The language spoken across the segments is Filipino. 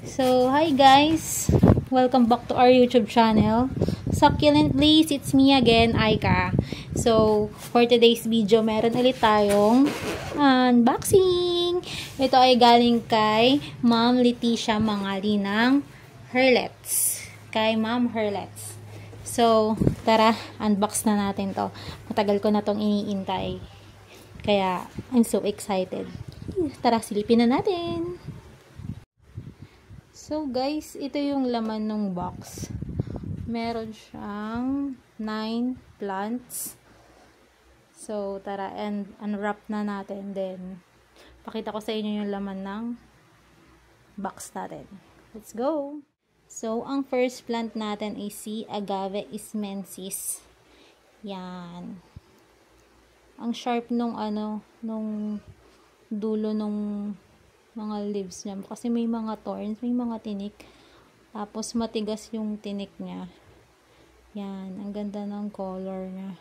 So, hi guys! Welcome back to our YouTube channel. Succulently, it's me again, Aika. So, for today's video, meron ulit tayong unboxing. Ito ay galing kay Ma'am Leticia Mangali ng Herlets. Kay Ma'am Herlets. So, tara, unbox na natin to. Matagal ko na tong iniintay. Kaya, I'm so excited. Tara, silipin na natin. So guys, ito yung laman ng box. Meron siyang 9 plants. So tara, and unwrap na natin. Then, pakita ko sa inyo yung laman ng box natin. Let's go! So, ang first plant natin ay si Agave ismensis. Yan. Ang sharp nung nung dulo nung mga leaves niya. Kasi may mga thorns, may mga tinik. Tapos matigas yung tinik niya. Yan. Ang ganda ng color niya.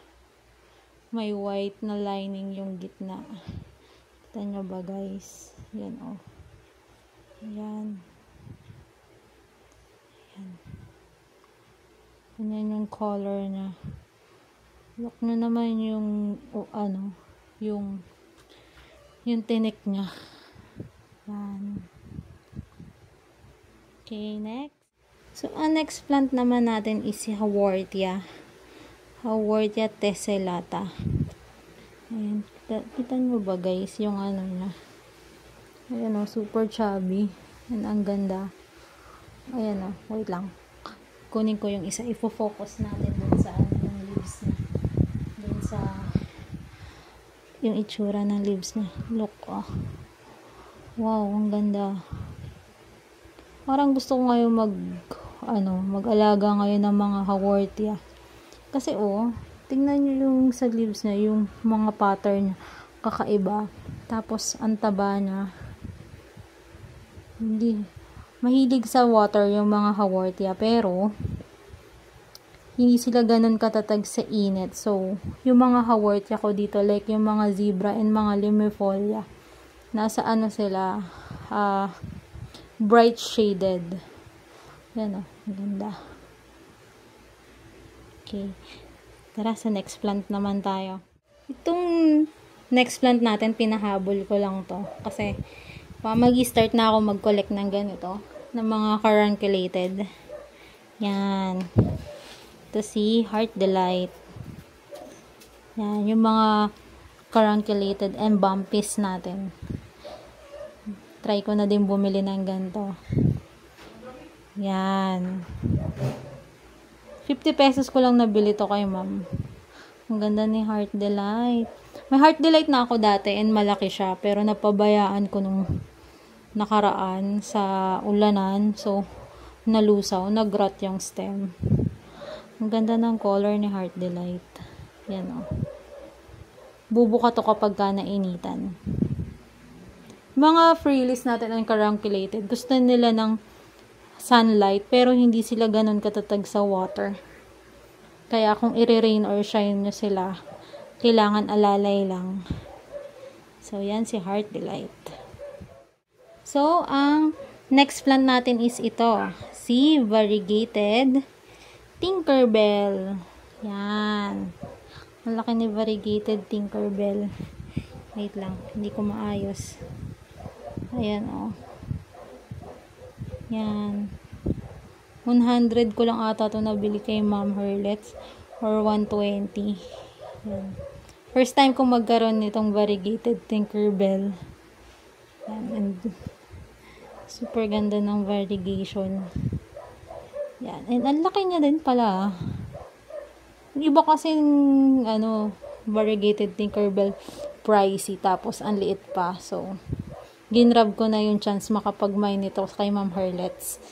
May white na lining yung gitna. Kita nyo ba guys? Yan o. Yan. Yan. Yan yung color niya. Look na naman yung yung tinik niya. Yan. Okay, next. So, ang next plant naman natin is si Haworthia. Haworthia tessellata. Ayan. Kita nyo ba guys yung niya? Ayan o, super chubby. And ang ganda. Ayan o, wait lang. Kunin ko yung isa. Ifo-focus natin dun sa yung leaves niya. Dun sa yung itsura ng leaves niya. Look oh. Wow, ang ganda. Parang gusto ko ngayon mag-alaga ngayon ng mga Haworthia. Kasi tingnan nyo yung sa leaves niya, yung mga pattern niya, kakaiba. Tapos, ang taba niya. Hindi, mahilig sa water yung mga Haworthia, pero, hindi sila ganun katatag sa init. So, yung mga Haworthia ko dito, like yung mga zebra and mga limifolia, nasa sila, bright shaded. Yan ganda. Okay. Tara, sa next plant naman tayo. Itong next plant natin, pinahabol ko lang to. Kasi, mag-start na ako mag-collect ng ganito. Ng mga carunculated. Yan. Ito si Heart Delight. Yan, yung mga carunculated and bumpies natin. Try ko na din bumili ng ganito. Yan. 50 pesos ko lang nabili to kay ma'am. Ang ganda ni Heart Delight. May Heart Delight na ako dati and malaki siya. Pero napabayaan ko nung nakaraan sa ulanan. So, nalusaw. Nag-rot yung stem. Ang ganda ng color ni Heart Delight. Yan o. Bubuka to kapag ka nainitan. Mga frillies natin ang carunculated, gusto nila ng sunlight, pero hindi sila ganun katatag sa water. Kaya kung i-rain or shine nyo sila, kailangan alalay lang. So, yan si Heart Delight. So, ang next plant natin is ito. Si Variegated Tinkerbell. Yan. Ang laki ni Variegated Tinkerbell. Wait lang, hindi ko maayos. Ayan Yan. 100 ko lang ata ito nabili kay Ma'am Herlets. Or 120. Yan. First time kong magkaroon nitong Variegated Tinkerbell. Yan. And super ganda ng variegation. Yan. And ang laki niya din pala. Iba kasing Variegated Tinkerbell pricey. Tapos ang liit pa. So, ginrab ko na yung chance makapag-mine nito kay Ma'am Herlets.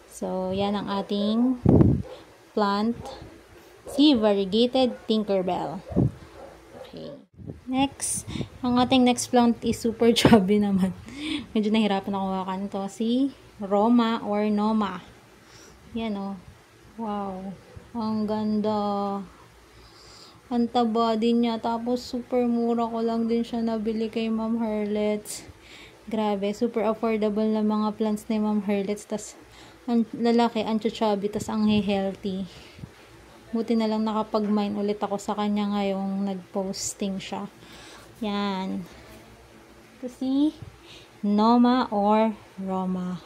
So, yan ang ating plant. Si Variegated Tinkerbell. Okay. Next. Ang ating next plant is super chubby naman. Medyo nahirapan ako hawakan ito. Si Roma or Noma. Yan Wow. Ang ganda. Ang taba din niya. Tapos, super mura ko lang din siya nabili kay Ma'am Herlets. Grabe, super affordable na mga plants ni Ma'am Herlitz. Tas, ang lalaki, ang chubby, tas ang healthy. Buti na lang nakapag-mine ulit ako sa kanya ngayong nag-posting siya. Yan. Kasi, Noma or Roma.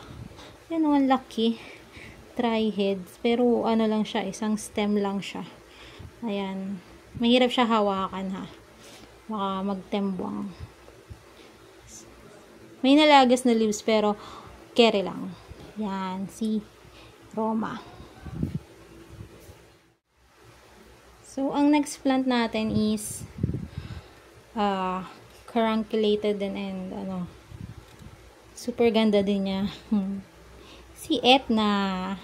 Yan, ang laki. Tri-heads. Pero, ano lang siya, isang stem lang siya. Ayan. Mahirap siya hawakan, ha. Baka magtembwang. May nalagas na leaves pero carry lang. Yan, si Roma. So, ang next plant natin is carunculated and ano, super ganda din niya. Si Etna.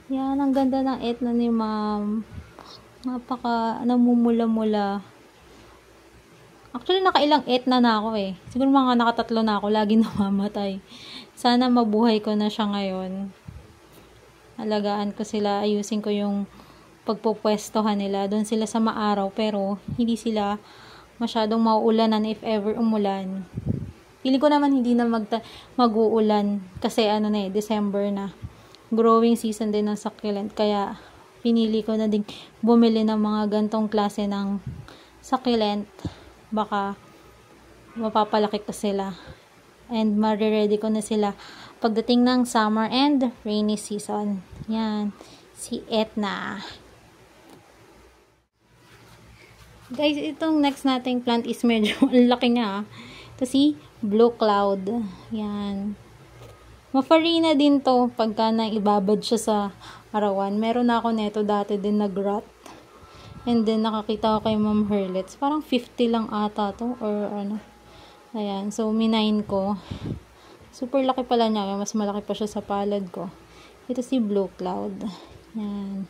Yan, ang ganda ng Etna ni Ma'am. Napaka namumula-mula. Actually, nakailang Etna na ako eh. Siguro mga nakatatlo na ako. Lagi namamatay. Sana mabuhay ko na siya ngayon. Alagaan ko sila. Ayusin ko yung pagpupwestohan nila. Doon sila sa maaraw. Pero, hindi sila masyadong mauulanan if ever umulan. Pili ko naman hindi na mag-uulan. Kasi ano na eh, December na. Growing season din ng succulent. Kaya, pinili ko na din bumili ng mga gantong klase ng succulent. Baka mapapalaki ko sila and mariready ko na sila pagdating ng summer and rainy season. Yan, si Etna. Guys, itong next nating plant is medyo laki niya. Ito si Blue Cloud. Yan. Mafarina din to pagka naibabad siya sa arawan. Meron na ako neto dati din na grot. And then, nakakita ko kay Ma'am Herlitz. Parang 50 lang ata to. Or ano. Ayan. So, minain ko. Super laki pala niya. Mas malaki pa siya sa palad ko. Ito si Blue Cloud. Ayan.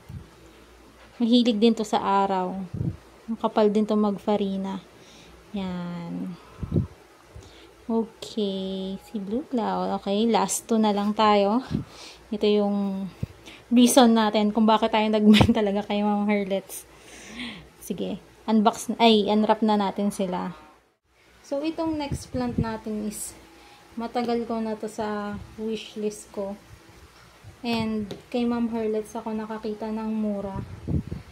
Mahilig din to sa araw. Kapal din to magfarina. Ayan. Okay. Si Blue Cloud. Okay. Last two na lang tayo. Ito yung reason natin kung bakit tayo nag-mine talaga kay Ma'am Herlitz. Sige, unwrap na natin sila. So, itong next plant natin is, matagal ko na to sa wishlist ko. And, kay Ma'am Herlitz ako nakakita ng mura.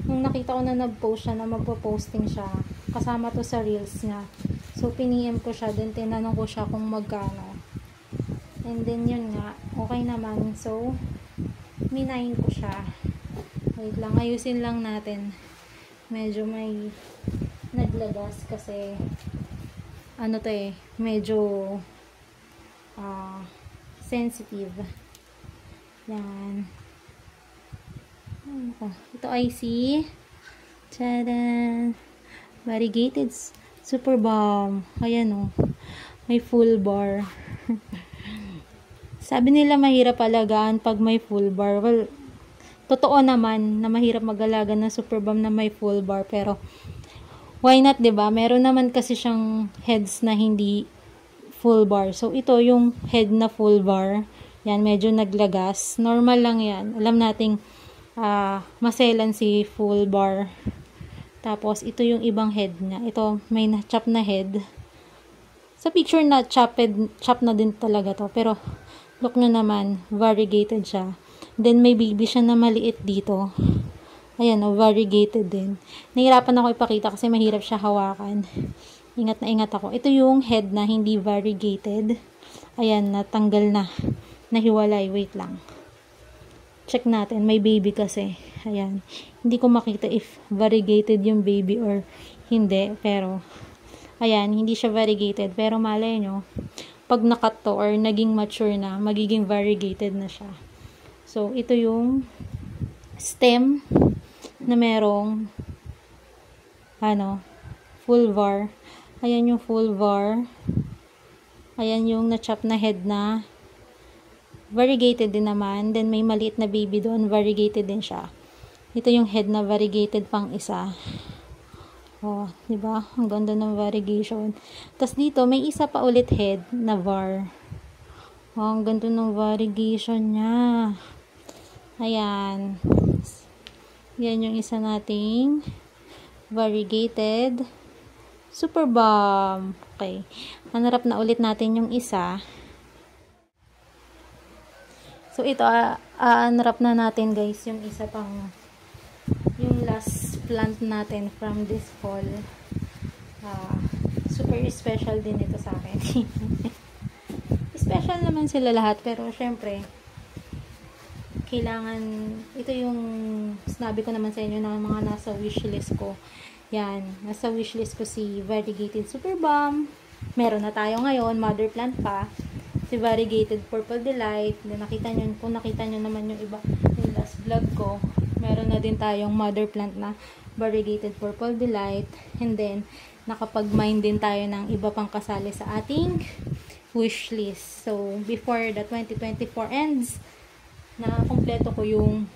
Nung nakita ko na nag-post siya, na magpo-posting siya, kasama to sa reels niya. So, piniem ko siya, then tinanong ko siya kung magkano. And then, yun nga, okay naman. So, minayin ko siya. Wait lang, ayusin lang natin. Medyo may naglagas kasi ano to eh, medyo sensitive. Yan. Ito ay si tada, variegated super bomb. Ayan o, may full bar. Sabi nila mahirap alagaan pag may full bar. Well, totoo naman na mahirap mag-alaga ng super bomb na may full bar, pero why not, 'di ba? Meron naman kasi siyang heads na hindi full bar. So ito yung head na full bar. Yan, medyo naglagas. Normal lang 'yan. Alam nating maselan si full bar. Tapos ito yung ibang head niya. Ito may na-chop na head. Sa picture na chop na din talaga to, pero look nyo naman, variegated siya. Then, may baby siya na maliit dito. Ayan, variegated din. Nahirapan ako ipakita kasi mahirap siya hawakan. Ingat na ingat ako. Ito yung head na hindi variegated. Ayan, natanggal na. Nahiwalay. Wait lang. Check natin. May baby kasi. Ayan. Hindi ko makita if variegated yung baby or hindi. Pero, ayan, hindi siya variegated. Pero malay nyo, pag nakat to or naging mature na, magiging variegated na siya. So, ito yung stem na merong full var. Ayan yung full var. Ayan yung na-chop na head na variegated din naman. Then, may maliit na baby doon. Variegated din siya. Ito yung head na variegated pang isa. Oh, diba? Ang ganda ng variegation. Tapos dito, may isa pa ulit head na var. Oh, ang ganda ng variegation niya. Ayan. Yan yung isa nating variegated super bomb. Okay. Hanarap na ulit natin yung isa. So, ito, hanarap na natin guys yung isa pang, yung last plant natin from this fall. Super special din ito sa akin. Special naman sila lahat, pero syempre, kailangan, ito yung sinabi ko naman sa inyo na mga nasa wishlist ko. Yan, nasa wishlist ko si Variegated Super Balm. Meron na tayo ngayon, mother plant pa. Si Variegated Purple Delight. Nakita nyo, kung nakita nyo naman yung iba, yung last vlog ko, meron na din tayong mother plant na Variegated Purple Delight. And then, nakapag-mine din tayo ng iba pang kasali sa ating wishlist. So, before the 2024 ends, na kompleto ko yung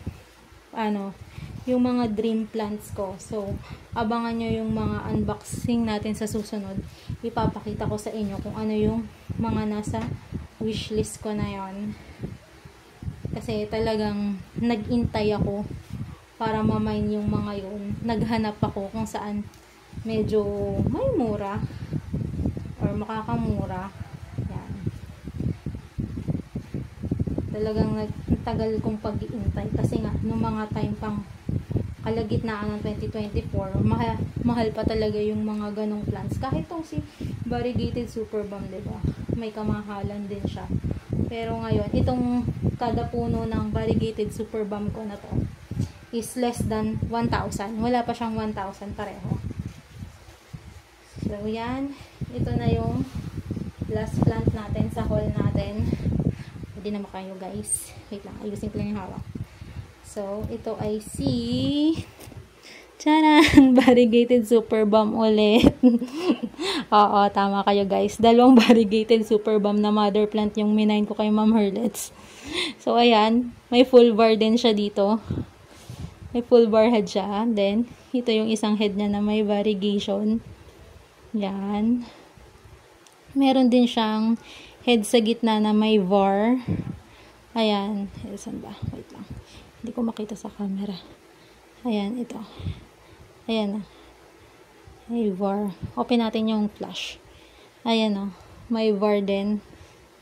yung mga dream plants ko. So, abangan nyo yung mga unboxing natin sa susunod. Ipapakita ko sa inyo kung ano yung mga nasa wishlist ko na yon. Kasi talagang nag-intay ako para ma-mine yung mga yun. Naghanap ako kung saan medyo may mura or makakamura. Yan. Talagang nagtagal kong pag-iintay kasi nga nung mga time pang kalagitnaan ng 2024, mahal pa talaga yung mga ganong plants. Kahit tong si Variegated Super Balm, diba? May kamahalan din siya. Pero ngayon, itong kada puno ng Variegated Super Balm ko na to is less than 1,000. Wala pa siyang 1,000 pareho. So, yan. Ito na yung last plant natin sa haul natin. Hindi naman kayo guys. Wait lang, ayusin ko lang yung hawak. So, ito ay si Charan! Variegated Super Balm ulit. Oo, tama kayo guys. Dalawang Variegated Super Balm na mother plant yung minine ko kay Ma'am Herlets. So, ayan. May full bar din siya dito. May full bar head siya. Then, ito yung isang head niya na may variegation. Yan. Meron din siyang head sa gitna na may var. Ayan. Saan ba? Wait lang. Hindi ko makita sa camera. Ayan, ito. Ayan na. May var. Open natin yung flash. Ayan o. May var din.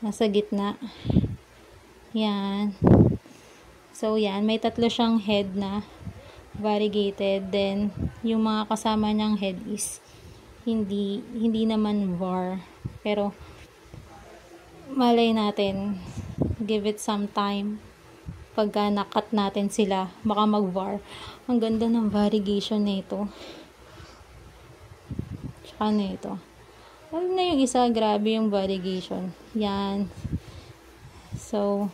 Nasa gitna. Yan. So, yan. May tatlo siyang head na variegated. Then, yung mga kasama niyang head is hindi naman var. Pero, malay natin. Give it some time. Pagka nakat natin sila, baka mag-var. Ang ganda ng variegation nito. Tsaka nito. Alam na yung isa, grabe yung variegation. Yan. So,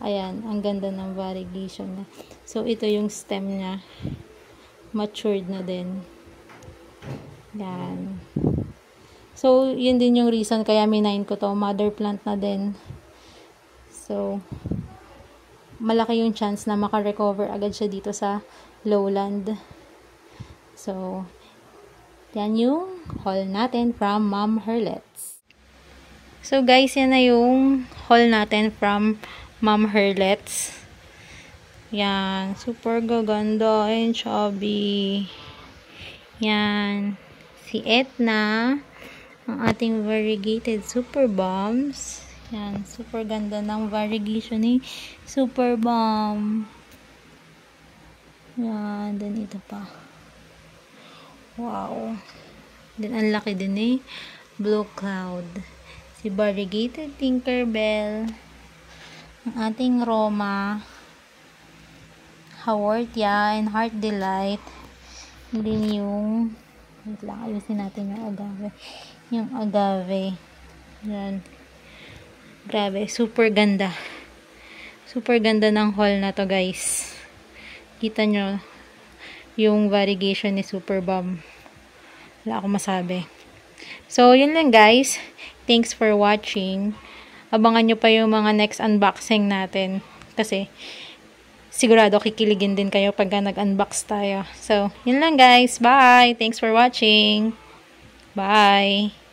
ayan, ang ganda ng variegation niya. So, ito yung stem niya. Matured na din. Yan. So, yun din yung reason kaya minine ko to. Mother plant na din. So, malaki yung chance na makarecover agad siya dito sa lowland. So, yan yung haul natin from Ma'am Herlets. So, guys, yan na yung haul natin from Ma'am Herlets. Yan. Super gaganda and chubby. Yan. Si Etna. Ang ating Variegated Super Balms. Yan, super ganda ng variegation ni Super Balm. Yan, then ito pa. Wow. Then, ang laki din eh. Blue Cloud. Si Variegated Tinkerbell. Ang ating Roma. Haworthia and Heart Delight. And then yung, wait lang, ayusin natin yung agave. Yung agave. Yan. Grabe, super ganda. Super ganda ng haul na to, guys. Kita nyo yung variegation ni Super Balm. Wala akong masabi. So, yun lang, guys. Thanks for watching. Abangan nyo pa yung mga next unboxing natin. Kasi, sigurado kikiligin din kayo pagka nag-unbox tayo. So, yun lang, guys. Bye! Thanks for watching. Bye!